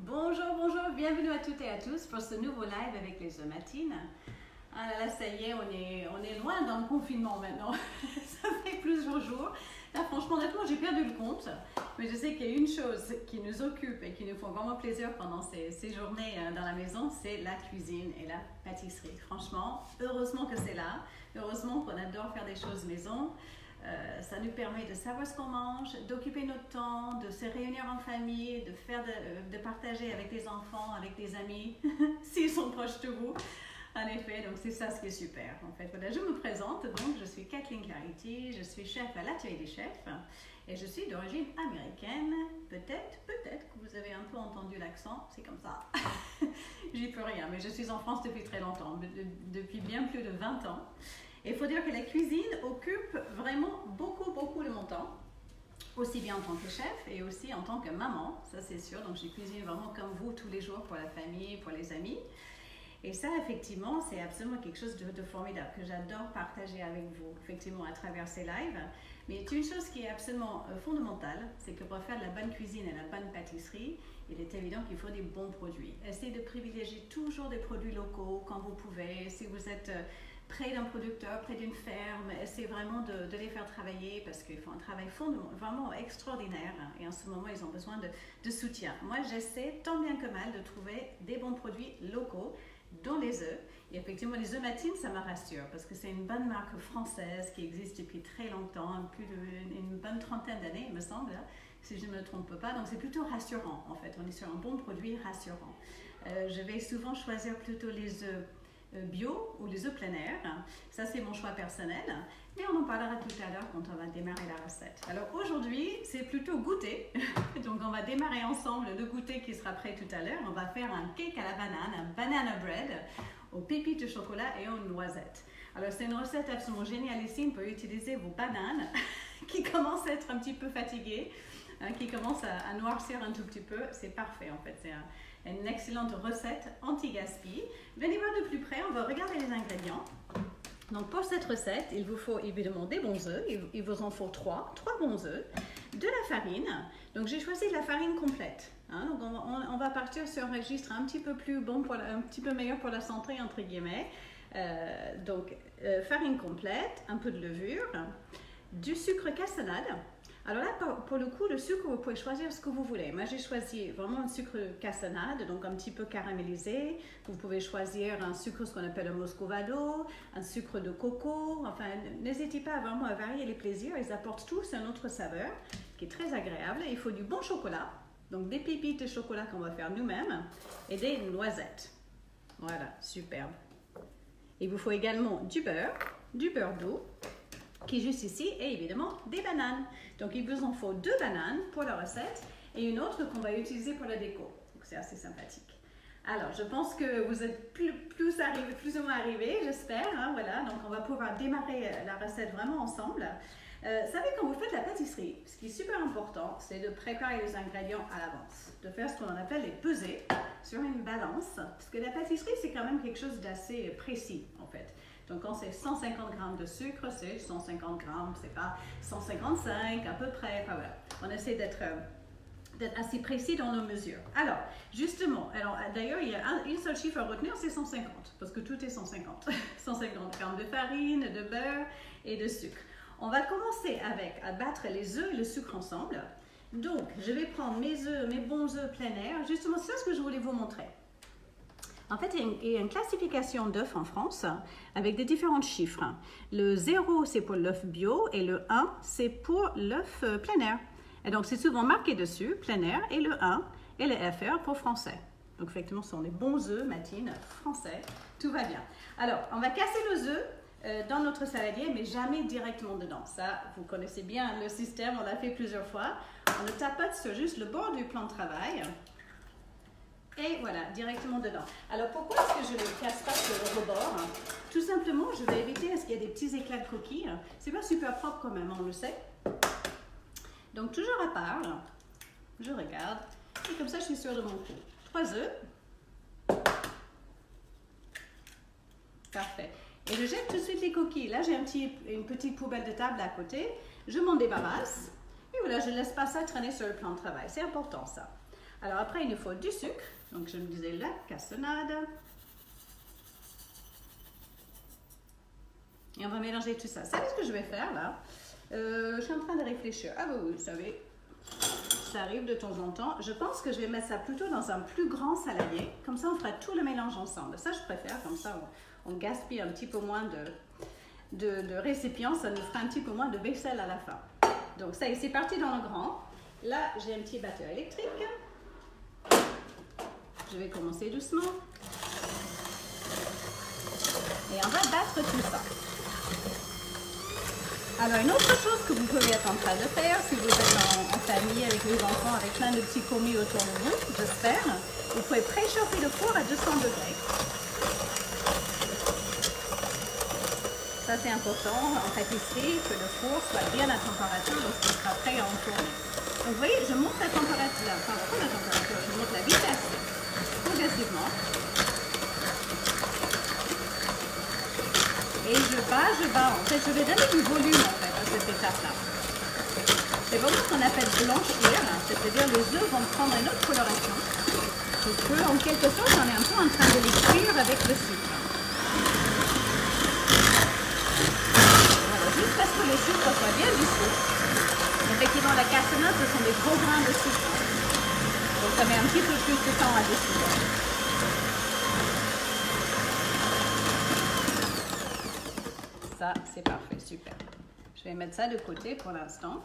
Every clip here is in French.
Bonjour, bonjour, bienvenue à toutes et à tous pour ce nouveau live avec les œufs Matines. Ah là, ça y est, on est loin dans le confinement maintenant. Ça fait plusieurs jours. Là, franchement, honnêtement, j'ai perdu le compte. Mais je sais qu'il y a une chose qui nous occupe et qui nous font vraiment plaisir pendant ces journées dans la maison, c'est la cuisine et la pâtisserie. Franchement, heureusement que c'est là. Heureusement qu'on adore faire des choses maison. Ça nous permet de savoir ce qu'on mange, d'occuper notre temps, de se réunir en famille, de partager avec les enfants, avec des amis, s'ils sont proches de vous. En effet, donc c'est ça ce qui est super. En fait, voilà, je me présente, donc je suis Kathleen Clarity, je suis chef à l'Atelier des Chefs et je suis d'origine américaine. Peut-être que vous avez un peu entendu l'accent, c'est comme ça. J'y peux rien, mais je suis en France depuis très longtemps, depuis bien plus de 20 ans. Et il faut dire que la cuisine occupe vraiment beaucoup de mon temps, aussi bien en tant que chef et aussi en tant que maman, ça c'est sûr. Donc je cuisine vraiment comme vous tous les jours pour la famille, pour les amis. Et ça, effectivement, c'est absolument quelque chose de formidable que j'adore partager avec vous, effectivement, à travers ces lives. Mais une chose qui est absolument fondamentale, c'est que pour faire de la bonne cuisine et de la bonne pâtisserie, il est évident qu'il faut des bons produits. Essayez de privilégier toujours des produits locaux quand vous pouvez. Si vous êtes près d'un producteur, près d'une ferme, essayez vraiment de les faire travailler parce qu'ils font un travail vraiment extraordinaire et en ce moment, ils ont besoin de soutien. Moi, j'essaie tant bien que mal de trouver des bons produits locaux dont les œufs. Et effectivement, les œufs Matines, ça me rassure parce que c'est une bonne marque française qui existe depuis très longtemps, une bonne trentaine d'années, il me semble, si je ne me trompe pas. Donc, c'est plutôt rassurant, en fait. On est sur un bon produit rassurant. Je vais souvent choisir plutôt les œufs bio ou les œufs plein air. Ça, c'est mon choix personnel. Mais on en parlera tout à l'heure quand on va démarrer la recette. Alors aujourd'hui, c'est plutôt goûter. Donc on va démarrer ensemble le goûter qui sera prêt tout à l'heure. On va faire un cake à la banane, un banana bread aux pépites de chocolat et aux noisettes. Alors c'est une recette absolument génialissime pour utiliser vos bananes qui commencent à être un petit peu fatiguées, qui commencent à noircir un tout petit peu. C'est parfait en fait. C'est une excellente recette anti-gaspi. Venez voir de plus près, on va regarder les ingrédients. Donc pour cette recette, il vous faut évidemment des bons œufs, il vous en faut trois bons œufs, de la farine. Donc j'ai choisi de la farine complète. Donc on va partir sur un registre un petit peu plus bon, un petit peu meilleur pour la santé entre guillemets. Farine complète, un peu de levure, du sucre cassonade. Alors là, pour le coup, le sucre, vous pouvez choisir ce que vous voulez. Moi, j'ai choisi vraiment un sucre cassonade, donc un petit peu caramélisé. Vous pouvez choisir un sucre, ce qu'on appelle un muscovado, un sucre de coco. Enfin, n'hésitez pas vraiment à varier les plaisirs. Ils apportent tous une autre saveur qui est très agréable. Il faut du bon chocolat, donc des pépites de chocolat qu'on va faire nous-mêmes et des noisettes. Voilà, superbe. Il vous faut également du beurre doux, qui est juste ici, et évidemment des bananes. Donc il vous en faut 2 bananes pour la recette et une autre qu'on va utiliser pour la déco. Donc c'est assez sympathique. Alors je pense que vous êtes plus ou moins arrivés, j'espère. Voilà, donc on va pouvoir démarrer la recette vraiment ensemble. Savez, quand vous faites la pâtisserie, ce qui est super important, c'est de préparer les ingrédients à l'avance, de faire ce qu'on appelle les pesées sur une balance, parce que la pâtisserie c'est quand même quelque chose d'assez précis en fait. Donc quand c'est 150 grammes de sucre, c'est 150 grammes, c'est pas 155 à peu près. Enfin, voilà. On essaie d'être assez précis dans nos mesures. Alors, justement, d'ailleurs, il y a une seule chiffre à retenir, c'est 150, parce que tout est 150. 150 grammes de farine, de beurre et de sucre. On va commencer à battre les œufs et le sucre ensemble. Donc, je vais prendre mes bons œufs plein air. Justement, c'est ce que je voulais vous montrer. En fait, il y a une classification d'œufs en France avec des différents chiffres. Le 0, c'est pour l'œuf bio et le 1, c'est pour l'œuf plein air. Et donc, c'est souvent marqué dessus, plein air, et le 1 et le FR pour français. Donc, effectivement, ce sont des bons œufs Matines français. Tout va bien. Alors, on va casser nos œufs dans notre saladier, mais jamais directement dedans. Ça, vous connaissez bien le système, on l'a fait plusieurs fois. On le tapote sur juste le bord du plan de travail. Et voilà, directement dedans. Alors pourquoi est-ce que je ne les casse pas sur le rebord? Tout simplement, je vais éviter est-ce qu'il y a des petits éclats de coquilles. C'est pas super propre quand même, on le sait. Donc toujours à part, je regarde. Et comme ça, je suis sûre de mon coup. 3 œufs. Parfait. Et je jette tout de suite les coquilles. Là, j'ai une petite poubelle de table à côté. Je m'en débarrasse. Et voilà, je ne laisse pas ça traîner sur le plan de travail. C'est important ça. Alors après, il nous faut du sucre. Donc je me disais la cassonade. Et on va mélanger tout ça. Vous savez ce que je vais faire là? Je suis en train de réfléchir. Ah oui, vous savez, ça arrive de temps en temps. Je pense que je vais mettre ça plutôt dans un plus grand saladier. Comme ça, on fera tout le mélange ensemble. Ça, je préfère. Comme ça, on gaspille un petit peu moins de récipients. Ça nous fera un petit peu moins de vaisselle à la fin. Donc ça y est, c'est parti dans le grand. Là, j'ai un petit batteur électrique. Je vais commencer doucement. Et on va battre tout ça. Alors, une autre chose que vous pouvez être en train de faire, si vous êtes en famille avec les enfants, avec plein de petits commis autour de vous, j'espère, vous pouvez préchauffer le four à 200 degrés. Ça, c'est important en pâtisserie, que le four soit bien à température lorsqu'il sera prêt à enfourner. Donc, vous voyez, je monte la température, enfin, pas la température, je monte la vitesse progressivement. Et je bats. En fait, je vais donner du volume en fait à cette étape-là. C'est vraiment ce qu'on appelle blanchir, c'est-à-dire les œufs vont prendre une autre coloration. Parce que, en quelque sorte, on est un peu en train de les cuire avec le sucre. Voilà, jusqu'à ce que le sucre soit bien dissous. Effectivement, la cassonade, ce sont des gros grains de sucre. Donc, ça met un petit peu plus de temps à dissoudre. Ça, c'est parfait, super. Je vais mettre ça de côté pour l'instant.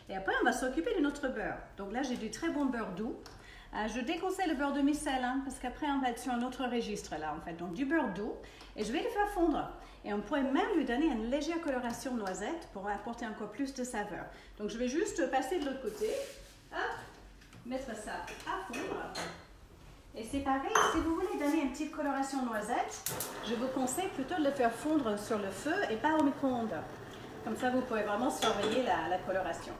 Et après, on va s'occuper de notre beurre. Donc là, j'ai du très bon beurre doux. Je déconseille le beurre demi-sel, hein, parce qu'après, on va être sur un autre registre là, en fait. Donc du beurre doux. Et je vais le faire fondre. Et on pourrait même lui donner une légère coloration noisette pour apporter encore plus de saveur. Donc je vais juste passer de l'autre côté. Hop, mettre ça à fondre. Et c'est pareil, si vous voulez donner une petite coloration noisette, je vous conseille plutôt de le faire fondre sur le feu et pas au micro-ondes. Comme ça, vous pouvez vraiment surveiller la coloration.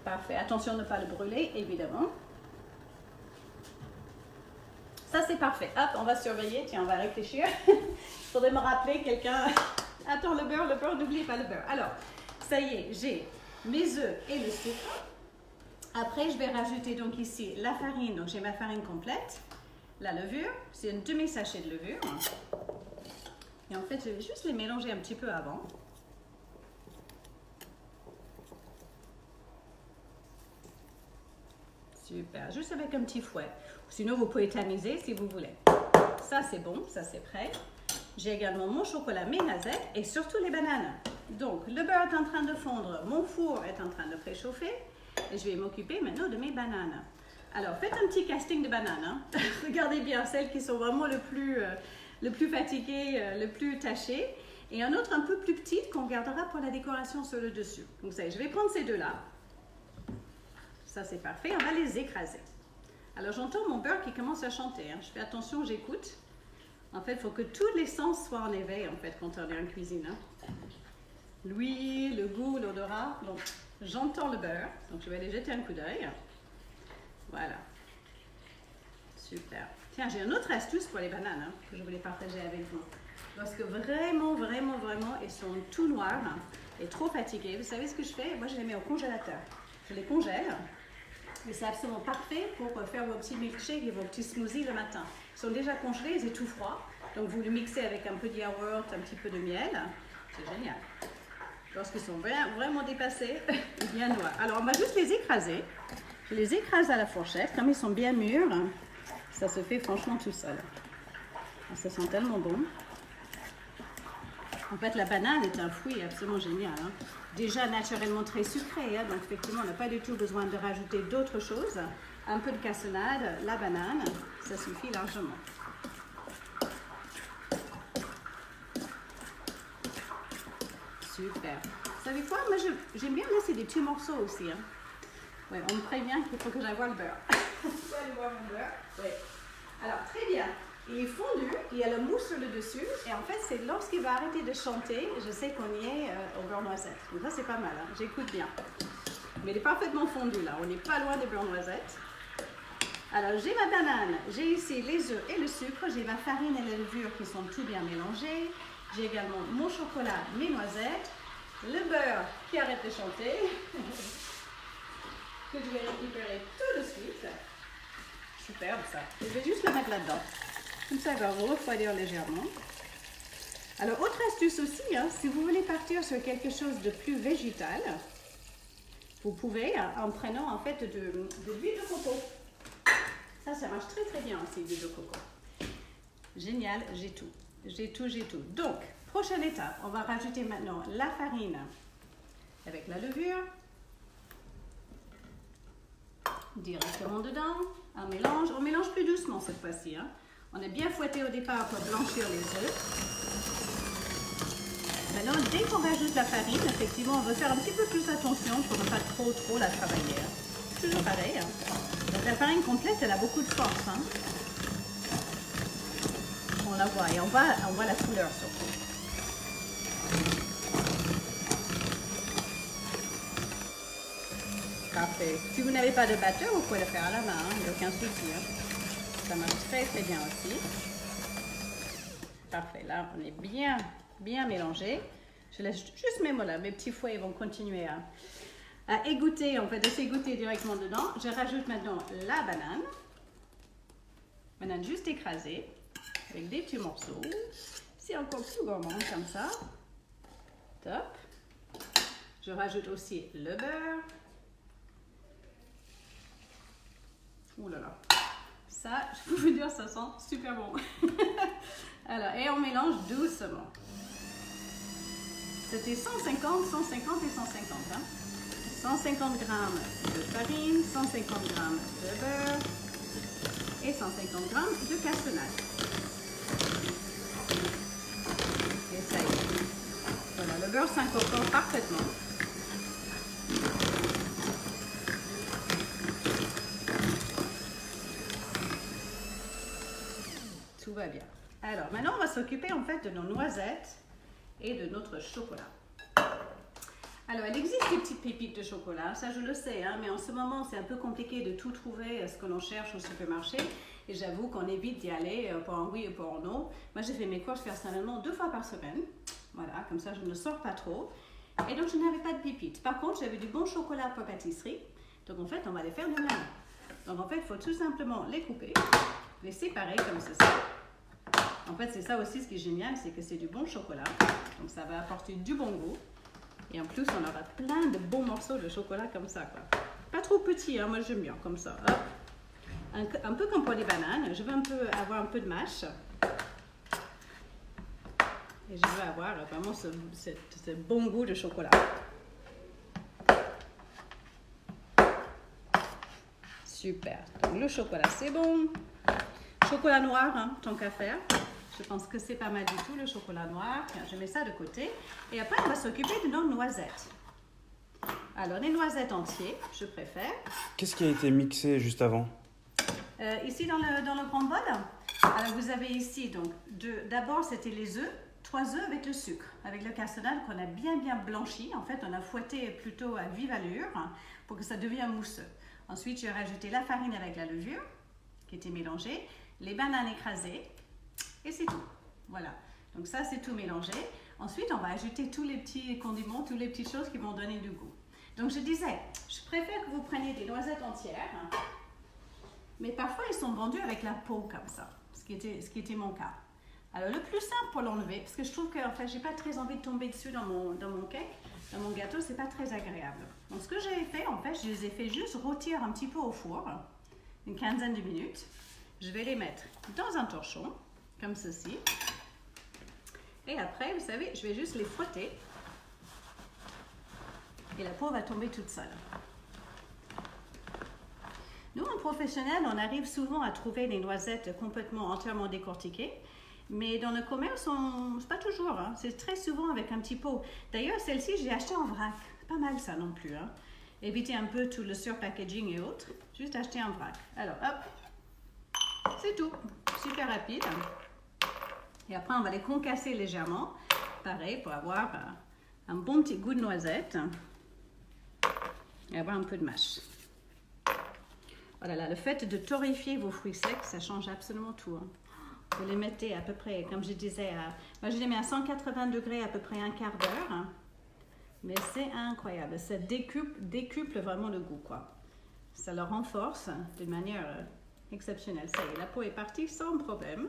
Parfait. Attention de ne pas le brûler, évidemment. Ça, c'est parfait. Hop, on va surveiller. Tiens, on va réfléchir. Il faudrait me rappeler quelqu'un. Attends, le beurre, n'oubliez pas le beurre. Alors, ça y est, j'ai mes œufs et le sucre. Après, je vais rajouter donc ici la farine. Donc, j'ai ma farine complète. La levure, c'est une demi-sachet de levure. Et en fait, je vais juste les mélanger un petit peu avant. Super, juste avec un petit fouet. Sinon, vous pouvez tamiser si vous voulez. Ça, c'est bon, ça, c'est prêt. J'ai également mon chocolat, mes noisettes et surtout les bananes. Donc, le beurre est en train de fondre, mon four est en train de préchauffer. Et je vais m'occuper maintenant de mes bananes. Alors, faites un petit casting de bananes. Hein. Regardez bien celles qui sont vraiment le plus fatiguées, le plus tachées. Et un autre un peu plus petit qu'on gardera pour la décoration sur le dessus. Donc, ça y est, je vais prendre ces deux-là. Ça, c'est parfait. On va les écraser. Alors, j'entends mon beurre qui commence à chanter. Hein. Je fais attention, j'écoute. En fait, il faut que tous les sens soient en éveil, en fait, quand on est en cuisine. Hein. L'huile, le goût, l'odorat. Donc, j'entends le beurre. Donc, je vais aller jeter un coup d'œil. Voilà. Super. Tiens, j'ai une autre astuce pour les bananes hein, que je voulais partager avec vous. Lorsque vraiment, ils sont tout noirs et trop fatigués, vous savez ce que je fais? Moi, je les mets au congélateur. Je les congèle. Et c'est absolument parfait pour faire vos petits milkshakes et vos petits smoothies le matin. Ils sont déjà congelés, ils sont tout froids. Donc, vous le mixez avec un peu de yaourt, un petit peu de miel. C'est génial. Lorsqu'ils sont vraiment dépassés, bien noirs. Alors, on va juste les écraser. Je les écrase à la fourchette. Comme ils sont bien mûrs, ça se fait franchement tout seul. Ça sent tellement bon. En fait, la banane est un fruit absolument génial. Hein. Déjà naturellement très sucré. Hein, donc, effectivement, on n'a pas du tout besoin de rajouter d'autres choses. Un peu de cassonade, la banane, ça suffit largement. Super. Vous savez quoi? Moi, j'aime bien laisser des petits morceaux aussi. Hein. Ouais, on me prévient qu'il faut que j'aille voir le beurre. Je vais aller voir mon beurre. Oui. Alors, très bien. Il est fondu, il y a le mousse sur le dessus. Et en fait, c'est lorsqu'il va arrêter de chanter, je sais qu'on y est au beurre noisette. Donc ça, c'est pas mal. Hein. J'écoute bien. Mais il est parfaitement fondu, là. On n'est pas loin des beurre noisette. Alors, j'ai ma banane. J'ai ici les œufs et le sucre. J'ai ma farine et la levure qui sont tout bien mélangées. J'ai également mon chocolat, mes noisettes. le beurre qui arrête de chanter, que je vais récupérer tout de suite. Superbe ça. Je vais juste le mettre là-dedans. Comme ça, il va refroidir légèrement. Alors, autre astuce aussi, hein, si vous voulez partir sur quelque chose de plus végétal, vous pouvez, en prenant en fait de l'huile de coco. Ça marche très très bien aussi, l'huile de coco. Génial, j'ai tout. J'ai tout. Donc, prochaine étape, on va rajouter maintenant la farine avec la levure. Directement dedans, on mélange plus doucement cette fois-ci. Hein. On a bien fouetté au départ pour blanchir les œufs. Maintenant, dès qu'on rajoute la farine, effectivement, on va faire un petit peu plus attention pour ne pas trop la travailler. Hein. Toujours pareil. Hein. Donc la farine complète, elle a beaucoup de force. Hein. On la voit et on voit la couleur surtout. Parfait. Si vous n'avez pas de batteur, vous pouvez le faire à la main, hein, il n'y a aucun souci. Hein. Ça marche très très bien aussi. Parfait, là on est bien mélangé. Je laisse juste mes petits fouets vont continuer à égoutter, en fait, de s'égoutter directement dedans. Je rajoute maintenant la banane juste écrasée, avec des petits morceaux. C'est encore plus gourmand comme ça. Top. Je rajoute aussi le beurre. Ouh là là. Ça, je peux vous dire, ça sent super bon. Alors, et on mélange doucement. C'était 150 et 150. Hein? 150 g de farine, 150 g de beurre et 150 g de cassonade. Et ça y est. Voilà, le beurre s'incorpore parfaitement. Tout va bien. Alors, maintenant, on va s'occuper en fait de nos noisettes et de notre chocolat. Alors, il existe des petites pépites de chocolat, ça je le sais, hein, mais en ce moment, c'est un peu compliqué de tout trouver ce que l'on cherche au supermarché. Et j'avoue qu'on évite d'y aller pour un oui ou pour un non. Moi, j'ai fait mes courses personnellement 2 fois par semaine. Voilà, comme ça, je ne sors pas trop. Et donc, je n'avais pas de pépites. Par contre, j'avais du bon chocolat pour pâtisserie. Donc, en fait, on va les faire nous-mêmes. Donc, en fait, il faut tout simplement les couper, les séparer comme ceci. En fait, c'est ça aussi ce qui est génial, c'est que c'est du bon chocolat. Donc, ça va apporter du bon goût. Et en plus, on aura plein de bons morceaux de chocolat comme ça, quoi. Pas trop petits, hein, moi j'aime bien comme ça. Hop. Un peu comme pour les bananes. Je veux avoir un peu de mâche. Et je veux avoir vraiment ce bon goût de chocolat. Super. Donc, le chocolat, c'est bon. Chocolat noir, hein, tant qu'à faire. Je pense que c'est pas mal du tout, le chocolat noir. Tiens, je mets ça de côté. Et après, on va s'occuper de nos noisettes. Alors, les noisettes entières, je préfère. Qu'est-ce qui a été mixé juste avant? Ici, dans le grand bol, alors vous avez ici, donc, d'abord, c'était les œufs. 3 œufs avec le sucre, avec le cassonade qu'on a bien blanchi. En fait, on a fouetté plutôt à vive allure pour que ça devienne mousseux. Ensuite, j'ai rajouté la farine avec la levure qui était mélangée, les bananes écrasées. Et c'est tout. Voilà. Donc ça, c'est tout mélangé. Ensuite, on va ajouter tous les petits condiments, toutes les petites choses qui vont donner du goût. Donc je disais, je préfère que vous preniez des noisettes entières, mais parfois ils sont vendus avec la peau comme ça, ce qui était mon cas. Alors le plus simple pour l'enlever, parce que je trouve que en fait, j'ai pas très envie de tomber dessus dans mon cake, dans mon gâteau, c'est pas très agréable. Donc ce que j'ai fait, en fait, je les ai fait juste rôtir un petit peu au four, une quinzaine de minutes. Je vais les mettre dans un torchon, comme ceci. Et après, vous savez, je vais juste les frotter. Et la peau va tomber toute seule. Nous, en professionnel, on arrive souvent à trouver des noisettes complètement, entièrement décortiquées. Mais dans le commerce, c'est pas toujours. Hein. C'est très souvent avec un petit pot. D'ailleurs, celle-ci, j'ai acheté en vrac. C'est pas mal ça non plus. Hein. Éviter un peu tout le surpackaging et autres. Juste acheter en vrac. Alors, hop. C'est tout. Super rapide. Et après, on va les concasser légèrement. Pareil, pour avoir un bon petit goût de noisette. Et avoir un peu de mâche. Voilà, là, le fait de torréfier vos fruits secs, ça change absolument tout. Hein. Vous les mettez à peu près, comme je disais, moi je les mets à 180 degrés à peu près un quart d'heure. Hein. Mais c'est incroyable. Ça décuple vraiment le goût, quoi. Ça le renforce d'une manière exceptionnelle. Ça y est, la peau est partie sans problème.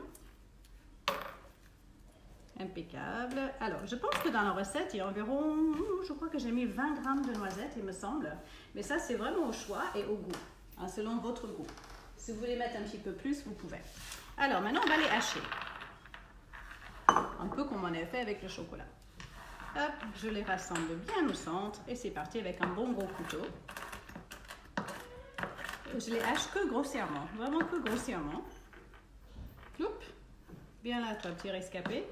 Impeccable. Alors, je pense que dans la recette, il y a environ, je crois que j'ai mis 20 grammes de noisettes, il me semble. Mais ça, c'est vraiment au choix et au goût, hein, selon votre goût. Si vous voulez mettre un petit peu plus, vous pouvez. Alors, maintenant, on va les hacher. Un peu comme on a fait avec le chocolat. Hop, je les rassemble bien au centre et c'est parti avec un bon gros couteau. Je les hache que grossièrement, vraiment que grossièrement. Cloup. Bien là, toi, petit rescapé.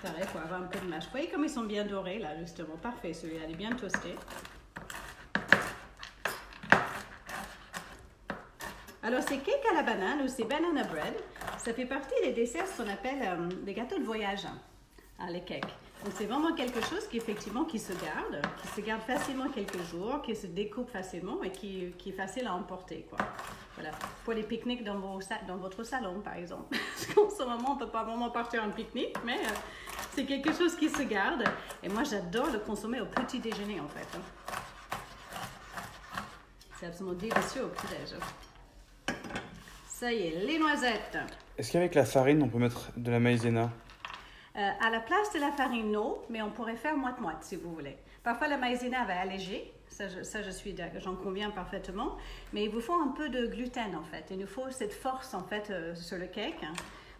Pareil, pour avoir un peu de mâche. Vous voyez comme ils sont bien dorés, là, justement. Parfait, celui-là, il est bien toasté. Alors, ces cakes à la banane ou ces banana bread, ça fait partie des desserts qu'on appelle des gâteaux de voyage, hein, les cakes. Donc, c'est vraiment quelque chose qui, effectivement, qui se garde facilement quelques jours, qui se découpe facilement et qui est facile à emporter, quoi. Voilà, pour les pique-niques dans votre salon, par exemple. Parce qu'en ce moment, on ne peut pas vraiment partir en pique-nique, mais c'est quelque chose qui se garde. Et moi, j'adore le consommer au petit déjeuner, en fait. C'est absolument délicieux au petit-déj. Ça y est, les noisettes. Est-ce qu'avec la farine, on peut mettre de la maïzena? À la place de la farine, non, mais on pourrait faire moite-moite, si vous voulez. Parfois, la maïzena va alléger. J'en conviens parfaitement. Mais il vous faut un peu de gluten, en fait. Il nous faut cette force, en fait, sur le cake, hein,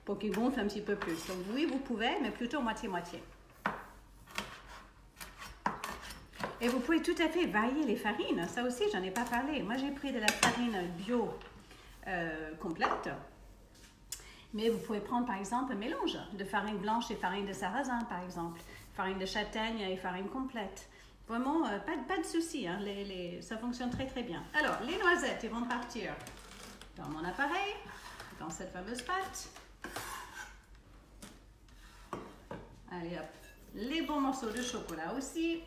pour qu'il gonfle un petit peu plus. Donc, oui, vous pouvez, mais plutôt moitié-moitié. Et vous pouvez tout à fait varier les farines. Ça aussi, j'en ai pas parlé. Moi, j'ai pris de la farine bio complète. Mais vous pouvez prendre, par exemple, un mélange de farine blanche et farine de sarrasin, par exemple. Farine de châtaigne et farine complète. Vraiment, pas de souci, hein, ça fonctionne très très bien. Alors, les noisettes, ils vont partir dans mon appareil, dans cette fameuse pâte. Allez hop, les bons morceaux de chocolat aussi.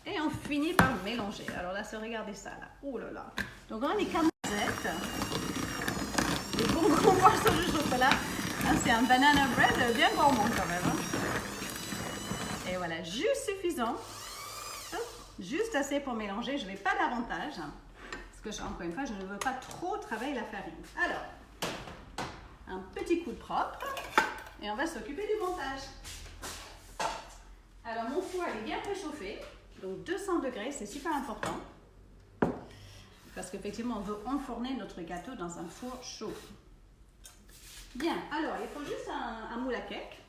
Et on finit par mélanger. Alors là, regardez ça là. Oh là là. Donc on a les noisettes, les bons gros morceaux de chocolat. Hein, c'est un banana bread bien gourmand quand même. Hein. Et voilà, juste suffisant, juste assez pour mélanger. Je ne vais pas davantage, parce que encore une fois, je ne veux pas trop travailler la farine. Alors, un petit coup de propre, et on va s'occuper du montage. Alors, mon four est bien préchauffé, donc 200 degrés, c'est super important, parce qu'effectivement, on veut enfourner notre gâteau dans un four chaud. Bien, alors, il faut juste un moule à cake.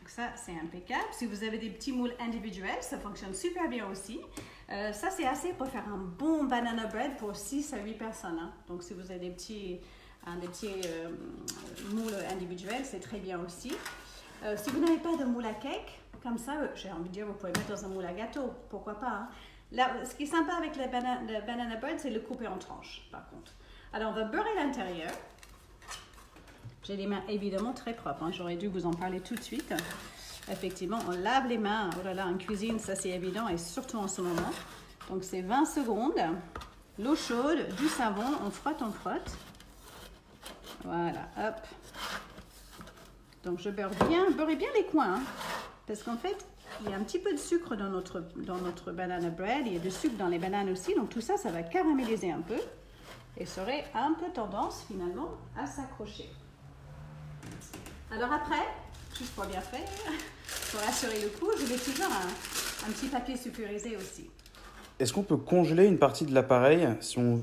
Ça, c'est impeccable. Si vous avez des petits moules individuels, ça fonctionne super bien aussi. Ça, c'est assez pour faire un bon banana bread pour 6 à 8 personnes. Hein. Donc, si vous avez des petits moules individuels, c'est très bien aussi. Si vous n'avez pas de moule à cake, comme ça, j'ai envie de dire, vous pouvez mettre dans un moule à gâteau. Pourquoi pas, hein. Là, ce qui est sympa avec le banana bread, c'est le couper en tranches, par contre. Alors, on va beurrer l'intérieur. J'ai les mains évidemment très propres, hein. J'aurais dû vous en parler tout de suite. Effectivement, on lave les mains. Oh là là, en cuisine, ça c'est évident, et surtout en ce moment. Donc c'est 20 secondes, l'eau chaude, du savon, on frotte. Voilà, hop. Donc je beurrez bien les coins, hein, parce qu'en fait, il y a un petit peu de sucre dans notre banana bread, il y a du sucre dans les bananes aussi, donc tout ça, ça va caraméliser un peu, et ça aurait un peu tendance finalement à s'accrocher. Alors après, juste pour bien faire, pour assurer le coup, je mets toujours un petit papier sulfurisé aussi. Est-ce qu'on peut congeler une partie de l'appareil si on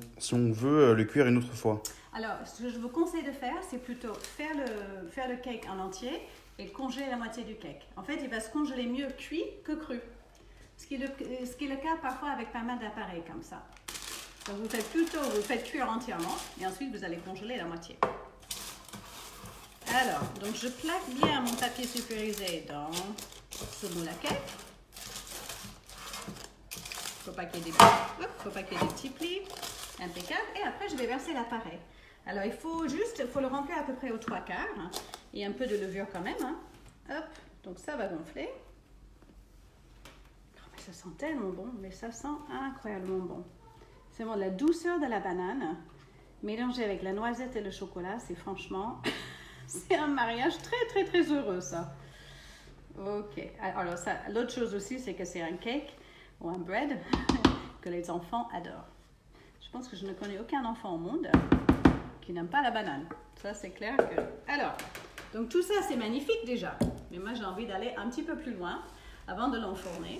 veut le cuire une autre fois? Alors, ce que je vous conseille de faire, c'est plutôt faire le cake en entier et congeler la moitié du cake. En fait, il va se congeler mieux cuit que cru. Ce qui est le cas parfois avec pas mal d'appareils comme ça. Donc, vous faites cuire entièrement et ensuite vous allez congeler la moitié. Alors, donc je plaque bien mon papier sulfurisé dans ce moule à cake. Faut pas qu'il y ait des petits plis. Impeccable. Et après, je vais verser l'appareil. Alors, il faut le remplir à peu près aux 3/4. Hein. Il y a un peu de levure quand même. Hein. Hop, donc ça va gonfler. Oh, mais ça sent tellement bon, mais ça sent incroyablement bon. C'est vraiment la douceur de la banane, mélangée avec la noisette et le chocolat, c'est franchement... C'est un mariage très, très, très heureux, ça. Ok. Alors, l'autre chose aussi, c'est que c'est un cake ou un bread que les enfants adorent. Je pense que je ne connais aucun enfant au monde qui n'aime pas la banane. Ça, c'est clair que... Alors, donc tout ça, c'est magnifique déjà. Mais moi, j'ai envie d'aller un petit peu plus loin avant de l'enfourner.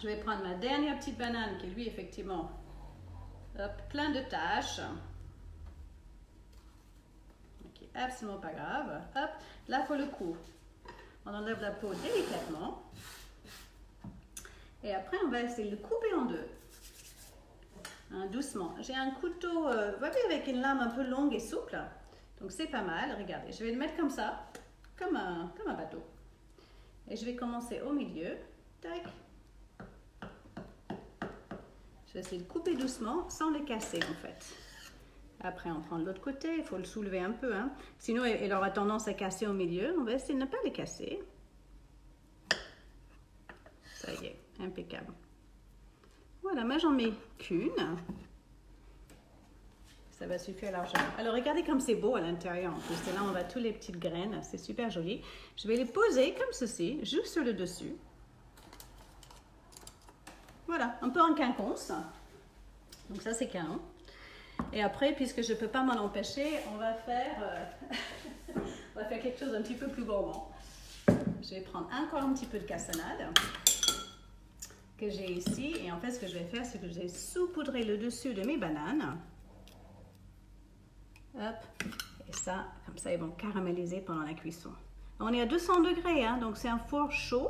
Je vais prendre ma dernière petite banane qui, lui, effectivement, hop, plein de taches. Ok, absolument pas grave. Hop, là, pour le coup, on enlève la peau délicatement. Et après, on va essayer de le couper en deux. Hein, doucement. J'ai un couteau, voyez, avec une lame un peu longue et souple. Donc, c'est pas mal. Regardez, je vais le mettre comme ça, comme un bateau. Et je vais commencer au milieu. Tac. Je vais essayer de couper doucement, sans le casser, en fait. Après, on prend l'autre côté. Il faut le soulever un peu. Hein. Sinon, il aura tendance à casser au milieu. On va essayer de ne pas le casser. Ça y est, impeccable. Voilà, moi j'en mets qu'une. Ça va suffire largement. Alors regardez comme c'est beau à l'intérieur en plus. Et là on va tous les petites graines, c'est super joli. Je vais les poser comme ceci, juste sur le dessus. Voilà, un peu en quinconce. Donc ça c'est qu'un. Et après, puisque je ne peux pas m'en empêcher, on va faire quelque chose d'un petit peu plus gourmand. Je vais prendre encore un petit peu de cassonade que j'ai ici. Et en fait, ce que je vais faire, c'est que je vais saupoudrer le dessus de mes bananes. Hop. Et ça, comme ça, ils vont caraméliser pendant la cuisson. On est à 200 degrés, hein, donc c'est un four chaud.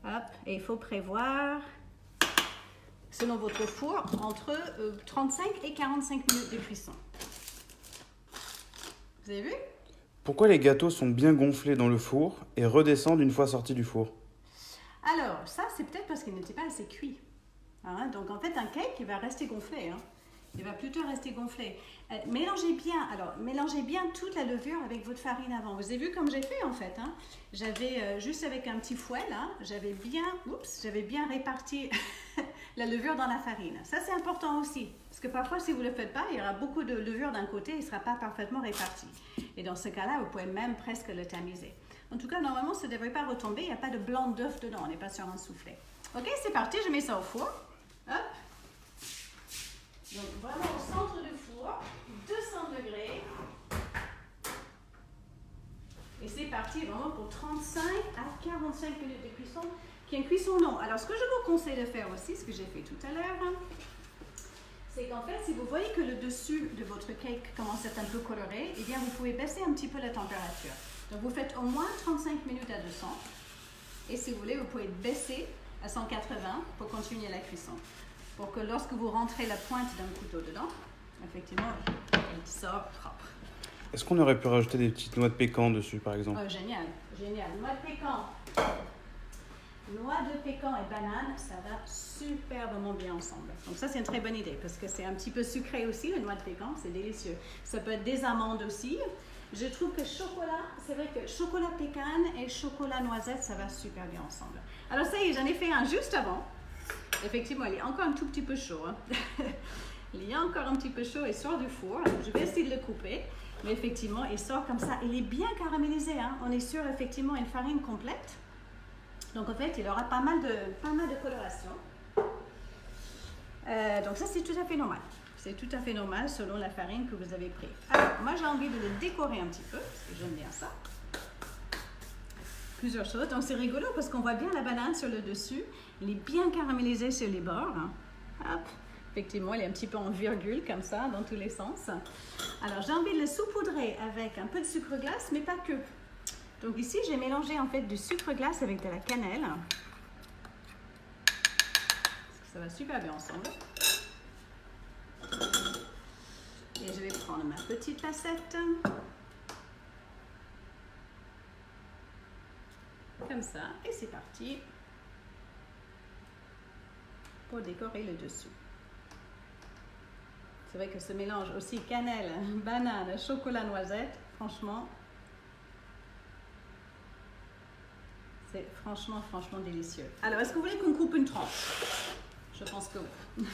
Hop. Et il faut prévoir, selon votre four, entre 35 et 45 minutes de cuisson. Vous avez vu? Pourquoi les gâteaux sont bien gonflés dans le four et redescendent une fois sortis du four? Alors, ça, c'est peut-être parce qu'il n'était pas assez cuit. Hein? Donc, en fait, un cake, il va rester gonflé. Hein? Il va plutôt rester gonflé. Mélangez bien toute la levure avec votre farine avant. Vous avez vu comme j'ai fait, en fait. Hein? J'avais, juste avec un petit fouet, là, j'avais bien réparti la levure dans la farine. Ça, c'est important aussi. Parce que parfois, si vous ne le faites pas, il y aura beaucoup de levure d'un côté, il ne sera pas parfaitement réparti. Et dans ce cas-là, vous pouvez même presque le tamiser. En tout cas, normalement, ça ne devrait pas retomber. Il n'y a pas de blanc d'œuf dedans. On n'est pas sur un soufflet. Ok, c'est parti. Je mets ça au four. Hop. Donc, vraiment au centre du four. 200 degrés. Et c'est parti vraiment pour 35 à 45 minutes de cuisson, qui est une cuisson longue. Alors, ce que je vous conseille de faire aussi, ce que j'ai fait tout à l'heure, c'est qu'en fait, si vous voyez que le dessus de votre cake commence à être un peu coloré, eh bien, vous pouvez baisser un petit peu la température. Donc, vous faites au moins 35 minutes à 200. Et si vous voulez, vous pouvez baisser à 180 pour continuer la cuisson. Pour que lorsque vous rentrez la pointe d'un couteau dedans, effectivement, elle sort propre. Est-ce qu'on aurait pu rajouter des petites noix de pécan dessus, par exemple? Oh, génial, génial. Noix de pécan et banane, ça va superbement bien ensemble. Donc ça, c'est une très bonne idée parce que c'est un petit peu sucré aussi, la noix de pécan, c'est délicieux. Ça peut être des amandes aussi. Je trouve que chocolat, c'est vrai que chocolat pécan et chocolat noisette, ça va super bien ensemble. Alors ça y est, j'en ai fait un juste avant. Effectivement, il est encore un tout petit peu chaud. Hein. Il est encore un petit peu chaud et sort du four. Je vais essayer de le couper. Mais effectivement, il sort comme ça. Il est bien caramélisé. Hein. On est sur effectivement une farine complète. Donc en fait, il aura pas mal de coloration. Donc ça, c'est tout à fait normal. C'est tout à fait normal selon la farine que vous avez prise. Alors, moi, j'ai envie de le décorer un petit peu, parce que j'aime bien ça. Plusieurs choses. Donc, c'est rigolo parce qu'on voit bien la banane sur le dessus. Il est bien caramélisé sur les bords. Hop. Effectivement, il est un petit peu en virgule, comme ça, dans tous les sens. Alors, j'ai envie de le saupoudrer avec un peu de sucre glace, mais pas que. Donc ici, j'ai mélangé en fait du sucre glace avec de la cannelle. Ça va super bien ensemble. Et je vais prendre ma petite tassette. Comme ça. Et c'est parti pour décorer le dessus. C'est vrai que ce mélange aussi cannelle, banane, chocolat, noisette, franchement, c'est franchement délicieux. Alors, est-ce que vous voulez qu'on coupe une tranche? Je pense que oui.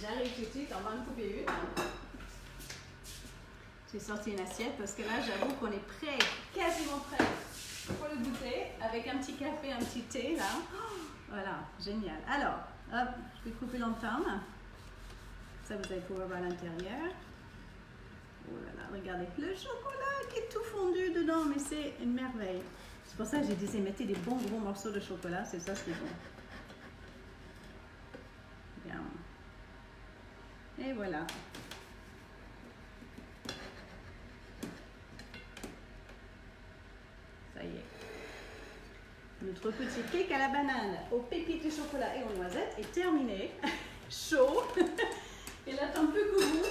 J'arrive tout de suite, on va en couper une. J'ai sorti une assiette parce que là, j'avoue qu'on est prêt, quasiment prêt pour le goûter avec un petit café, un petit thé là. Oh, voilà, génial. Alors, hop, je vais couper l'entame. Ça, vous allez pouvoir voir à l'intérieur. Oh là là, regardez, le chocolat qui est tout fondu dedans, mais c'est une merveille. C'est pour ça que j'ai dit, mettez des bons gros morceaux de chocolat, c'est ça ce qui est bon. Bien. Et voilà. Ça y est. Notre petit cake à la banane, aux pépites de chocolat et aux noisettes est terminé. Chaud. Il attend plus que vous.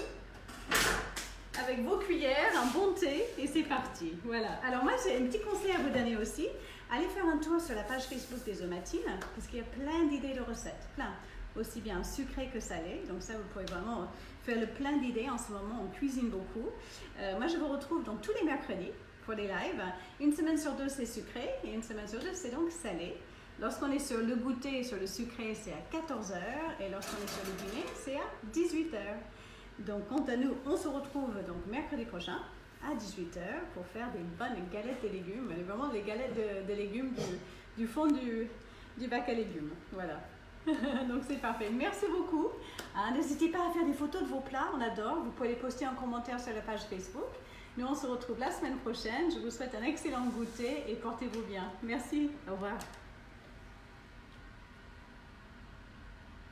Avec vos cuillères, un bon thé et c'est parti. Voilà. Alors moi j'ai un petit conseil à vous donner aussi. Allez faire un tour sur la page Facebook des Oematines parce qu'il y a plein d'idées de recettes. Plein. Aussi bien sucré que salé. Donc ça vous pouvez vraiment faire le plein d'idées. En ce moment on cuisine beaucoup. Moi je vous retrouve donc tous les mercredis pour les lives. Une semaine sur deux c'est sucré et une semaine sur deux c'est donc salé. Lorsqu'on est sur le goûter, sur le sucré, c'est à 14h et lorsqu'on est sur le dîner, c'est à 18h. Donc, quant à nous, on se retrouve donc mercredi prochain à 18h pour faire des bonnes galettes de légumes, vraiment des galettes de légumes du fond du bac à légumes. Voilà. Donc, c'est parfait. Merci beaucoup. N'hésitez pas à faire des photos de vos plats, on adore. Vous pouvez les poster en commentaire sur la page Facebook. Nous, on se retrouve la semaine prochaine. Je vous souhaite un excellent goûter et portez-vous bien. Merci. Au revoir.